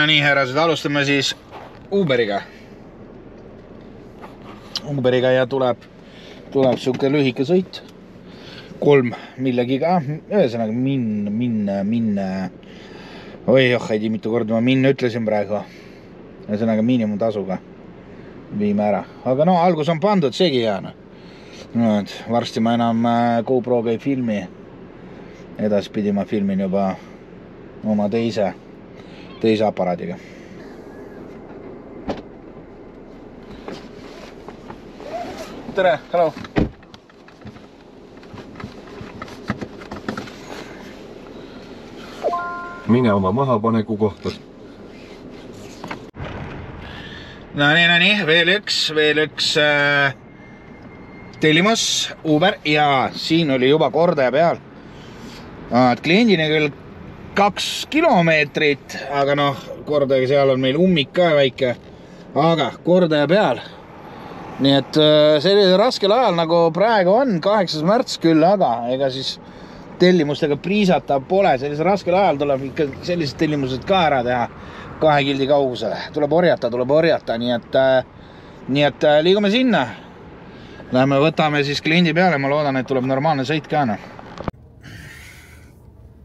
No nii, härrased, alustame siis Uberiga ja tuleb siuke lühike sõit. 3 millegiga, ühesõnaga minna. Oi, ei tea mitu korda ma minna ütlesin praegu. Ühesõnaga miinimumtasuga viime ära. Aga no, algus on pandud, seegi hea. No, varsti ma enam GoProga ei filmi. Edaspidi ma filmin juba oma teise aparaadiga. Tere, hello! Mine oma mahapaneku kohta. No nii, veel üks tellimus, Uber, ja siin oli juba kordaja peal. Kliendini küll 2 kilomeetrit, aga noh, kordaja seal on meil ummik ka väike, aga kordaja peal. Nii et sellise raskel ajal nagu praegu on, 8. märts küll, aga ega siis tellimustega priisata pole. Sellise raskel ajal tuleb ikka sellised tellimused ka ära teha 2 kildi kaugusele. Tuleb orjata, nii et liigume sinna. Läheme võtame siis kliendi peale, ma loodan, et tuleb normaalne sõit ka.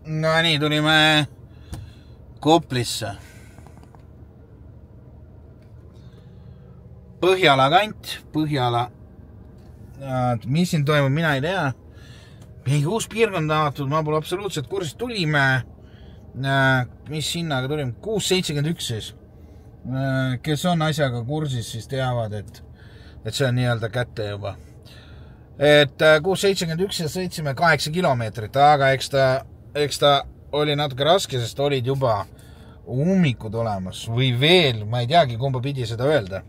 No nii, tulime Koplisse. Põhjala kant, mis siin toimub, mina ei tea. Mingi uus piirkond avatud, ma pole absoluutselt kursis. Tulime, mis hinnaga tulime? 6.71 siis. Kes on asjaga kursis, siis teavad, et see on nii-öelda kätte juba. Et 6.71 ja sõitsime 8 kilomeetrit, aga eks ta oli natuke raske, sest olid juba ummikud olemas. Või veel, ma ei teagi, kumba pidi seda öelda.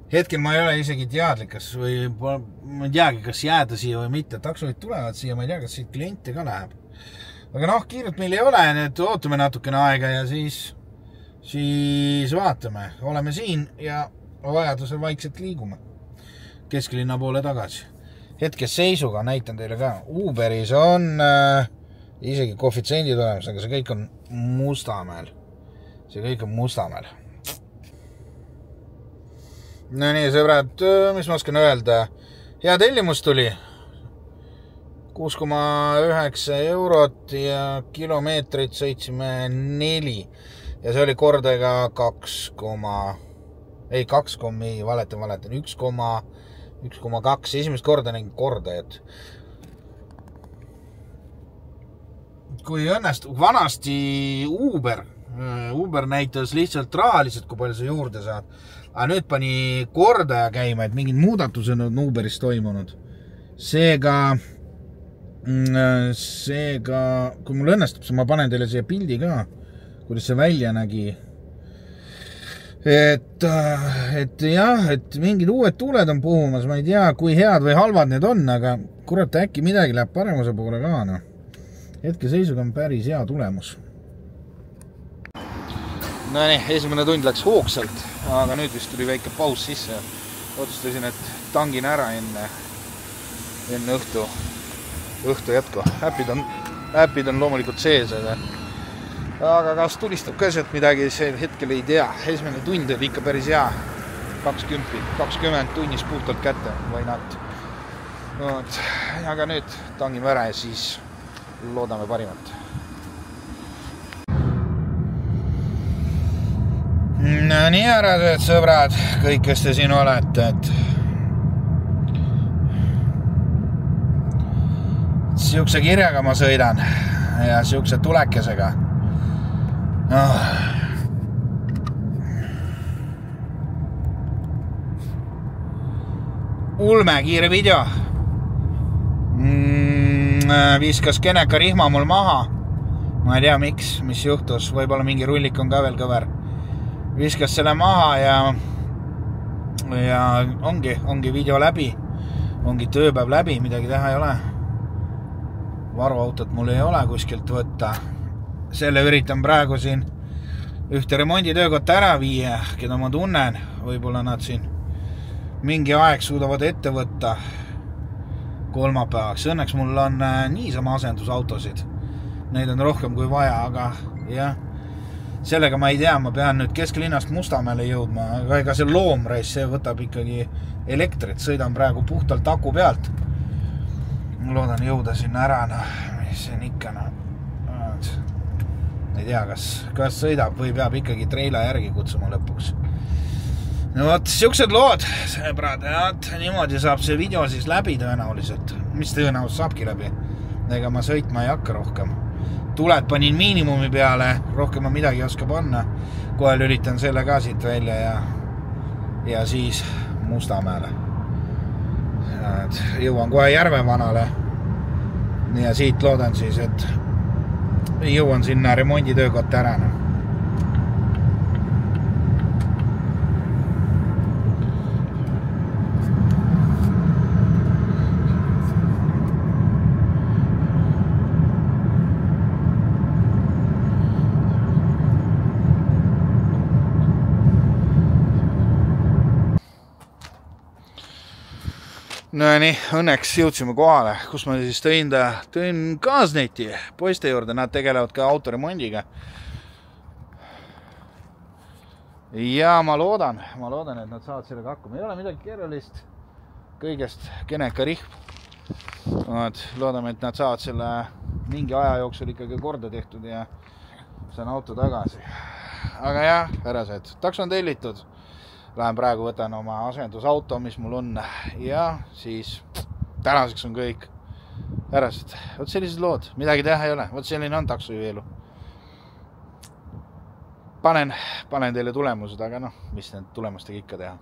Hetkel ma ei ole isegi teadlik, ma ei teagi, kas jääda siia või mitte. Taksoid tulevad siia, ma ei tea, kas siit kliente ka läheb. Aga noh, kiiret meil ei ole, nüüd ootame natukene aega ja siis vaatame. Oleme siin ja vajadusel vaikselt liigume kesklinna poole tagasi. Hetkes seisuga näitan teile ka. Uberis on isegi koefitsendid olemas, aga see kõik on Mustamäel. No nii, sõbrad, mis ma oskan öelda? Hea tellimus tuli 6,9 eurot ja kilomeetrit sõitsime 4. Ja see oli kordajaga 1,2. Esimest korda nägin kordajat. Kui õnnestub, vanasti Uber näitas lihtsalt rahaliselt, kui palju sa juurde saad. Aga nüüd pani kordaja käima, et mingid muudatused on Uberis toimunud. Seega, kui mul õnnestub, siis ma panen teile siia pildi ka, kuidas see välja nägi. Et jah, et mingid uued tuuled on puhumas, ma ei tea, kui head või halvad need on, aga kurat, äkki midagi läheb paremuse poole ka. No. Hetke seisuga on päris hea tulemus. No nii, esimene tund läks hoogsalt, aga nüüd vist tuli väike paus sisse. Otsustasin, et tangin ära enne õhtu jätku. Äpid on loomulikult sees, aga kas tulistab ka sealt midagi, see hetkel ei tea. Esimene tund oli ikka päris hea. 20 tunnis puhtalt kätte, või not. Aga nüüd tangime ära ja siis loodame parimat. No nii, härrased sõbrad, kõik, kes te siin olete, et siukse kirjaga ma sõidan ja siukse tulekesega. Ulme, kiire video. Viskas keneka rihma mul maha. Ma ei tea, mis juhtus. Võib-olla mingi rullik on ka veel kõver. Viskas selle maha ja ongi video läbi. Ongi tööpäev läbi, midagi teha ei ole. Varuautot mul ei ole kuskilt võtta. Selle üritan praegu siin ühte remonditöökotta ära viia, keda ma tunnen. Võib-olla nad siin mingi aeg suudavad ette võtta kolmapäevaks. Õnneks mul on niisama asendusautosid. Neid on rohkem kui vaja, aga jah. sellega ma ei tea, ma pean nüüd kesklinnast Mustamäele jõudma, aga ega see loomreis, see võtab ikkagi elektrit, sõidan praegu puhtalt aku pealt. Ma loodan jõuda sinna ära, mis see on ikka, ei tea, kas sõidab või peab ikkagi treila järgi kutsuma lõpuks. No vot, siuksed lood, sõbrad, niimoodi saab see video siis läbi tõenäoliselt. Mis tõenäoliselt saabki läbi? Ega ma sõitma ei hakka rohkem. Tuled panin miinimumi peale, rohkem ma midagi ei oska panna. Kohe lülitan selle ka siit välja ja siis Mustamäele. Jõuan kohe Järvevanale. Ja siit loodan siis, et jõuan sinna remonditöökotta ära. No nii, õnneks jõudsime kohale, kus ma siis tõin Gazneti poiste juurde, nad tegelevad ka autoremondiga. Ja ma loodan, et nad saavad sellega hakkama. Ei ole midagi keerulist, kõigest keneka rihm. Loodame, et nad saavad selle mingi aja jooksul ikkagi korda tehtud ja saan auto tagasi. Aga jah, härrased, taks on tellitud. Lähen praegu võtan oma asendusauto, mis mul on ja siis tänaseks on kõik. Härrased, võt sellised lood, midagi teha ei ole, võt selline on taksojuhi elu. Panen teile tulemused, aga mis need tulemustega ikka teha.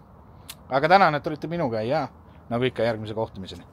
Aga tänan, et olite minuga ja nagu ikka järgmise kohtumiseni.